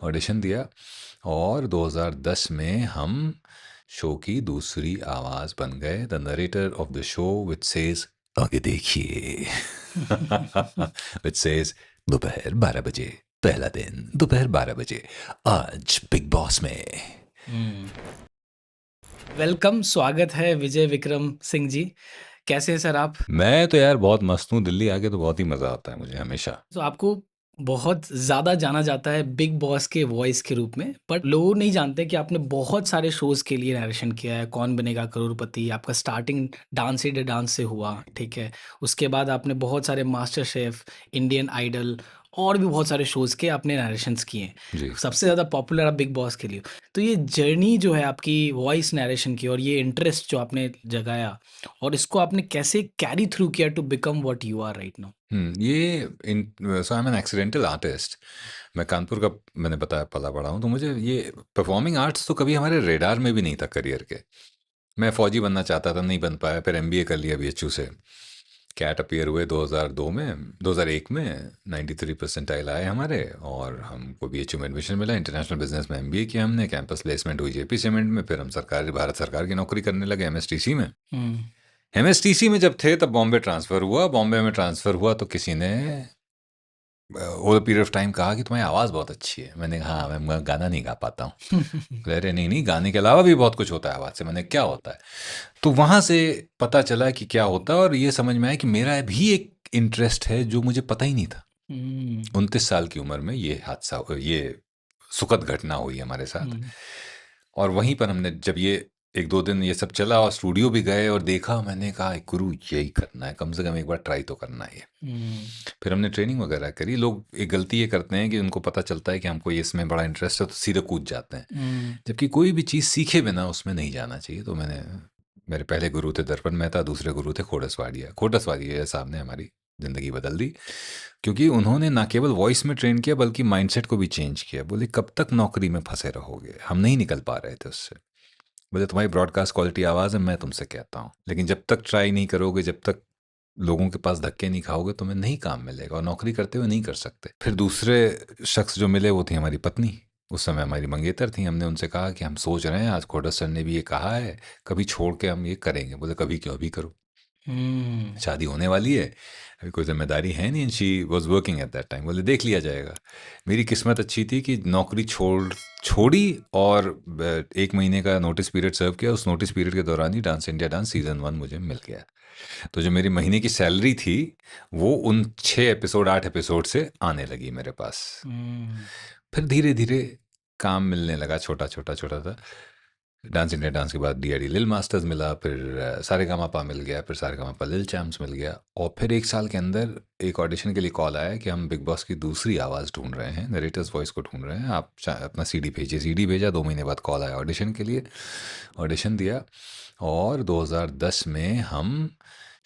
Audition दिया और 2010 में हम शो की दूसरी आवाज़ बन गए, the narrator of the show which says आगे देखिए विच सेज दोपहर 12 बजे, पहला दिन दोपहर 12 बजे, आज बिग बॉस में। वेलकम, स्वागत है विजय विक्रम सिंह जी। कैसे हैं सर आप? मैं तो यार बहुत मस्त हूँ, दिल्ली आके तो बहुत ही मज़ा आता है मुझे हमेशा। तो आपको बहुत ज़्यादा जाना जाता है बिग बॉस के वॉइस के रूप में, बट लोग नहीं जानते कि आपने बहुत सारे शोज़ के लिए नरेशन किया है। कौन बनेगा करोड़पति, आपका स्टार्टिंग डांस इंडिया डांस से हुआ, ठीक है। उसके बाद आपने बहुत सारे मास्टर शेफ, इंडियन आइडल और भी बहुत सारे शोज़ के आपने नरेशंस किए हैं। जी। सबसे ज़्यादा पॉपुलर आप बिग बॉस के लिए। तो ये जर्नी जो है आपकी वॉइस नरेशन की और ये इंटरेस्ट जो आपने जगाया और इसको आपने कैसे कैरी थ्रू किया to become what you are right now? So I am an accidental artist. मैं कानपुर का, मैंने बताया, पला बड़ा हूँ, तो मुझे ये परफॉर्मिंग आर्ट्स तो कभी हमारे रेडार में भी नहीं था करियर के। मैं फौजी बनना चाहता था, नहीं बन पाया, फिर एमबीए कर लिया बीएचयू से। कैट अपीयर हुए 2002 में, 2001 में 93 परसेंटाइल आए हमारे और हमको बीएचयू में एडमिशन मिला। इंटरनेशनल बिजनेस में एमबीए किया हमने, कैंपस प्लेसमेंट हुई जेपी सीमेंट में, फिर हम सरकारी, भारत सरकार की नौकरी करने लगे एमएसटीसी में। एमएसटीसी में जब थे तब बॉम्बे ट्रांसफ़र हुआ। बॉम्बे में ट्रांसफ़र हुआ तो किसी ने ओवर पीरियड ऑफ टाइम कहा कि तुम्हारी आवाज़ बहुत अच्छी है। मैंने कहा हाँ, मैं गाना नहीं गा पाता हूँ। कह रहे नहीं नहीं, गाने के अलावा भी बहुत कुछ होता है आवाज़ से। मैंने क्या होता है? तो वहाँ से पता चला कि क्या होता है और ये समझ में आया कि मेरा भी एक इंटरेस्ट है जो मुझे पता ही नहीं था। 29 साल की उम्र में ये हादसा, ये सुखद घटना हुई हमारे साथ। और वहीं पर हमने जब ये एक दो दिन ये सब चला और स्टूडियो भी गए और देखा, मैंने कहा गुरु यही करना है, कम से कम एक बार ट्राई तो करना है ये। फिर हमने ट्रेनिंग वगैरह करी। लोग एक गलती ये करते हैं कि उनको पता चलता है कि हमको ये इसमें बड़ा इंटरेस्ट है तो सीधे कूद जाते हैं, जबकि कोई भी चीज़ सीखे बिना उसमें नहीं जाना चाहिए। तो मेरे पहले गुरु थे दर्पण मेहता, दूसरे गुरु थे खोटसवाड़िया साहब ने हमारी ज़िंदगी बदल दी, क्योंकि उन्होंने ना केवल वॉइस में ट्रेन किया बल्कि माइंडसेट को भी चेंज किया। बोले कब तक नौकरी में फंसे रहोगे, हम नहीं निकल पा रहे थे उससे। बोले तुम्हारी ब्रॉडकास्ट क्वालिटी आवाज़ है, मैं तुमसे कहता हूँ, लेकिन जब तक ट्राई नहीं करोगे, जब तक लोगों के पास धक्के नहीं खाओगे, तुम्हें नहीं काम मिलेगा और नौकरी करते हुए नहीं कर सकते। फिर दूसरे शख्स जो मिले वो थी हमारी पत्नी। उस समय हमारी मंगेतर थी। हमने उनसे कहा कि हम सोच रहे हैं, आज खोडस सर ने भी ये कहा है, कभी छोड़ के हम ये करेंगे। बोले कभी क्यों, अभी करो, शादी होने वाली है, अभी कोई जिम्मेदारी है नहीं। She was working at that time. बोले देख लिया जाएगा। मेरी किस्मत अच्छी थी कि नौकरी छोड़ी और 1 महीने का नोटिस पीरियड सर्व किया। उस नोटिस पीरियड के दौरान ही डांस इंडिया डांस सीज़न 1 मुझे मिल गया। तो जो मेरी महीने की सैलरी थी वो उन 6 एपिसोड 8 एपिसोड से आने लगी मेरे पास। फिर धीरे धीरे काम मिलने लगा, छोटा छोटा छोटा था। डांस इंडिया डांस के बाद डीआईडी लिल मास्टर्स मिला, फिर सारेगामापा मिल गया, फिर सारेगामापा लिल चैम्प्स मिल गया। और फिर 1 साल के अंदर एक ऑडिशन के लिए कॉल आया कि हम बिग बॉस की दूसरी आवाज़ ढूंढ रहे हैं, नरेटर्स वॉइस को ढूंढ रहे हैं, आप अपना सीडी भेजिए। सीडी भेजा, 2 महीने बाद कॉल आया ऑडिशन के लिए। ऑडिशन दिया और 2010 में हम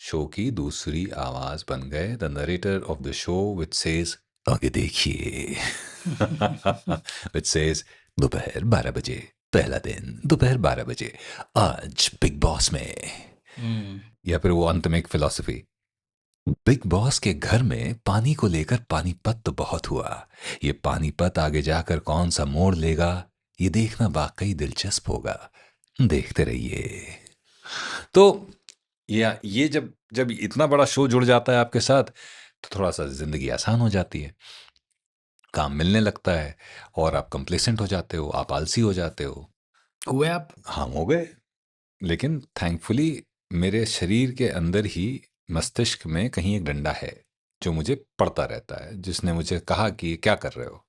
शो की दूसरी आवाज़ बन गए, the narrator of the show which says आगे देखिए विच सेज दोपहर 12 बजे, पहला दिन दोपहर 12 बजे, आज बिग बॉस में। या फिर वो अंत में एक फिलॉसफी, बिग बॉस के घर में पानी को लेकर पानीपत तो बहुत हुआ, ये पानीपत आगे जाकर कौन सा मोड़ लेगा, ये देखना वाकई दिलचस्प होगा, देखते रहिए। तो ये जब जब इतना बड़ा शो जुड़ जाता है आपके साथ तो थोड़ा सा जिंदगी आसान हो जाती है, काम मिलने लगता है और आप कंप्लेसेंट हो जाते हो, आप आलसी हो जाते हो। हुए आप? हाँ, हो गए। लेकिन थैंकफुली मेरे शरीर के अंदर ही, मस्तिष्क में कहीं एक डंडा है जो मुझे पड़ता रहता है, जिसने मुझे कहा कि क्या कर रहे हो,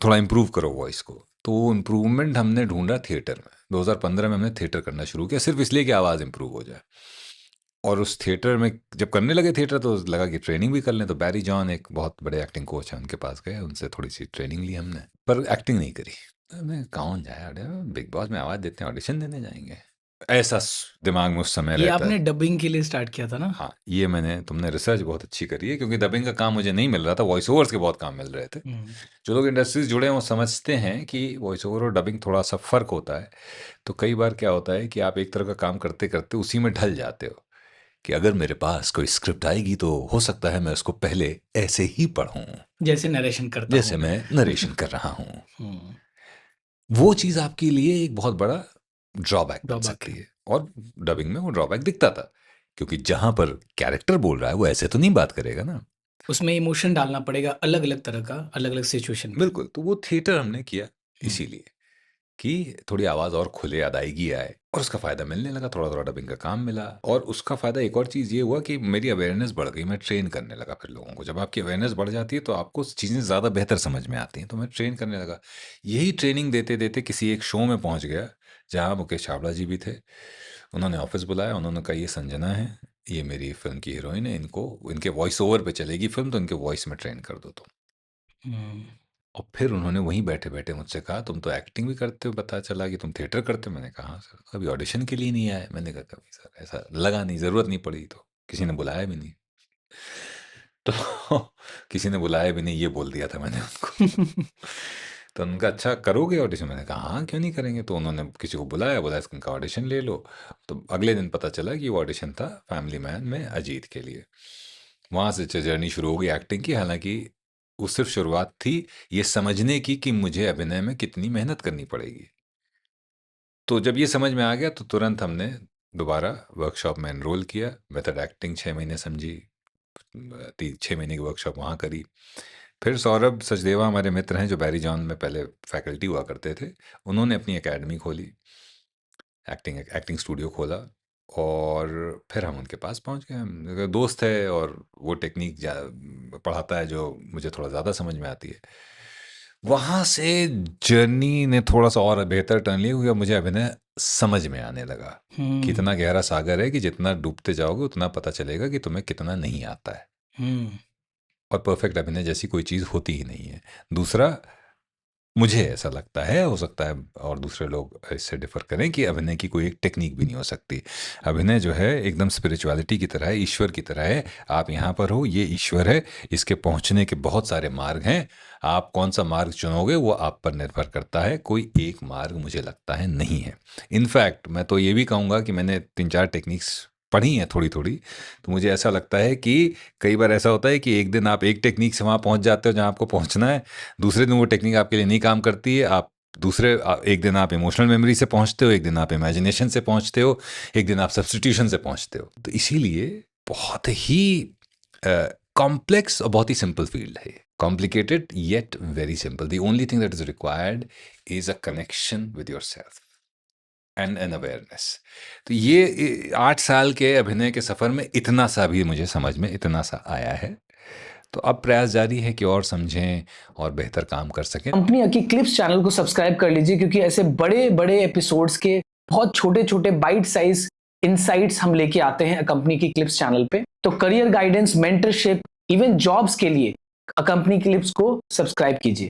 थोड़ा इम्प्रूव करो वॉइस को। तो वो इम्प्रूवमेंट हमने ढूंढा थिएटर में। 2015 में हमने थिएटर करना शुरू किया, सिर्फ इसलिए कि आवाज़ इम्प्रूव हो जाए। और उस थिएटर में जब करने लगे थिएटर तो लगा कि ट्रेनिंग भी कर लें। तो बैरी जॉन एक बहुत बड़े एक्टिंग कोच हैं, उनके पास गए, उनसे थोड़ी सी ट्रेनिंग ली हमने, पर एक्टिंग नहीं करी। मैं कौन जाए, अरे बिग बॉस में आवाज़ देते हैं, ऑडिशन देने जाएंगे, ऐसा दिमाग में उस समय ये रहता आपने है। डबिंग के लिए स्टार्ट किया था ना? हाँ, ये तुमने रिसर्च बहुत अच्छी करी है, क्योंकि डबिंग का काम मुझे नहीं मिल रहा था, वॉइस ओवर्स के बहुत काम मिल रहे थे। जो लोग इंडस्ट्री से जुड़े हैं वो समझते हैं कि वॉइस ओवर और डबिंग थोड़ा सा फ़र्क होता है। तो कई बार क्या होता है कि आप एक तरह का काम करते करते उसी में ढल जाते हो, कि अगर मेरे पास कोई स्क्रिप्ट आएगी तो हो सकता है मैं उसको पहले ऐसे ही पढ़ूं। जैसे नरेशन करता जैसे हूँ। मैं नरेशन कर रहा हूँ। हुँ, वो चीज़ आपके लिए एक बहुत बड़ा ड्रॉबैक बन ड्रॉबैक सकती है। है और डबिंग में वो ड्रॉबैक दिखता था। क्योंकि जहाँ पर कैरेक्टर बोल रहा है वो ऐसे तो नहीं बात करेगा ना। उसमें इमोशन डालना पड़ेगा अलग-अलग तरह का, अलग-अलग सिचुएशन पे। बिल्कुल, तो वो थिएटर हमने किया हुँ, इसीलिए कि थोड़ी आवाज़ और खुले, अदायगी आए और उसका फ़ायदा मिलने लगा, थोड़ा-थोड़ा डबिंग का काम मिला और उसका फ़ायदा एक और चीज़ ये हुआ कि मेरी अवेयरनेस बढ़ गई, मैं ट्रेन करने लगा फिर लोगों को। जब आपकी अवेयरनेस बढ़ जाती है तो आपको चीज़ें ज़्यादा बेहतर समझ में आती हैं, तो मैं ट्रेन करने लगा। यही ट्रेनिंग देते-देते किसी एक शो में पहुँच गया, जहाँ मुकेश छाबड़ा जी भी थे। उन्होंने ऑफ़िस बुलाया, उन्होंने कहा ये संजना है, ये मेरी फ़िल्म की हीरोइन है, इनको इनके वॉइस ओवर पे चलेगी फ़िल्म तो इनके वॉइस में ट्रेन कर दो तुम। हुँ, और फिर उन्होंने वहीं बैठे-बैठे मुझसे कहा, "तुम तो एक्टिंग भी करते हो, पता चला कि तुम थिएटर करते हो।" मैंने कहा, "हाँ सर।" "कभी ऑडिशन के लिए नहीं आए?" मैंने कहा, "कभी सर ऐसा लगा नहीं, ज़रूरत नहीं पड़ी तो, किसी ने बुलाया भी नहीं।" तो किसी ने बुलाया भी नहीं, ये बोल दिया था मैंने उनको। तो उन्होंने कहा, "अच्छा करोगे ऑडिशन?" मैंने कहा, "हाँ, क्यों नहीं करेंगे?" तो उन्होंने किसी को बुलाया, बोला इसका ऑडिशन ले लो। तो अगले दिन पता चला कि वो ऑडिशन था फैमिली मैन में अजीत के लिए। वहाँ से जर्नी शुरू हो गई एक्टिंग की, हालाँकि वो सिर्फ़ शुरुआत थी ये समझने की कि मुझे अभिनय में कितनी मेहनत करनी पड़ेगी। तो जब ये समझ में आ गया तो तुरंत हमने दोबारा वर्कशॉप में एनरोल किया, मेथड एक्टिंग 6 महीने समझी, 6 महीने की वर्कशॉप वहाँ करी। फिर सौरभ सचदेवा हमारे मित्र हैं जो बैरी जॉन में पहले फैकल्टी हुआ करते थे, उन्होंने अपनी एकेडमी खोली, एक्टिंग एक्टिंग स्टूडियो खोला और फिर हम उनके पास पहुँच गए। हम दोस्त है और वो टेक्निक पढ़ाता है जो मुझे थोड़ा ज़्यादा समझ में आती है। वहाँ से जर्नी ने थोड़ा-सा और बेहतर टर्न लिया क्योंकि अब मुझे अभिनय समझ में आने लगा। कि हुँ, इतना गहरा सागर है कि जितना डूबते जाओगे उतना पता चलेगा कि तुम्हें कितना नहीं आता है। हुँ, और परफेक्ट अभिनय जैसी कोई चीज़ होती ही नहीं है। दूसरा, मुझे ऐसा लगता है, हो सकता है और दूसरे लोग इससे डिफ़र करें कि अभिनय की कोई एक टेक्नीक भी नहीं हो सकती। अभिनय जो है एकदम स्पिरिचुअलिटी की तरह है, ईश्वर की तरह है। आप यहाँ पर हो, ये ईश्वर है, इसके पहुँचने के बहुत सारे मार्ग हैं। आप कौन-सा मार्ग चुनोगे वो आप पर निर्भर करता है, कोई एक मार्ग मुझे लगता है नहीं है। इनफैक्ट मैं तो ये भी कहूँगा कि मैंने 3-4 टेक्निक्स पढ़ी हैं थोड़ी-थोड़ी, तो मुझे ऐसा लगता है कि कई बार ऐसा होता है कि एक दिन आप एक टेक्नीक से वहाँ पहुँच जाते हो जहाँ आपको पहुँचना है, दूसरे दिन वो टेक्निक आपके लिए नहीं काम करती है। आप एक दिन आप इमोशनल मेमोरी से पहुँचते हो, एक दिन आप इमेजिनेशन से पहुँचते हो, एक दिन आप सब्स्टिट्यूशन से पहुँचते हो। तो इसीलिए बहुत ही कॉम्प्लेक्स और बहुत ही सिंपल फील्ड है ये। Complicated yet very simple. The only thing that is required is a connection with yourself and an awareness. तो ये 8 साल के अभिनय के सफ़र में इतना सा भी मुझे समझ में इतना सा आया है। तो अब प्रयास जारी है कि और समझें और बेहतर काम कर सकें। कंपनी की क्लिप्स चैनल को सब्सक्राइब कर लीजिए क्योंकि ऐसे बड़े-बड़े एपिसोड्स के बहुत छोटे-छोटे बाइट साइज़ इनसाइट्स हम लेके आते हैं कंपनी की क्लिप्स चैनल पे। तो career guidance, mentorship, even jobs के लिए कंपनी क्लिप्स को सब्सक्राइब कीजिए।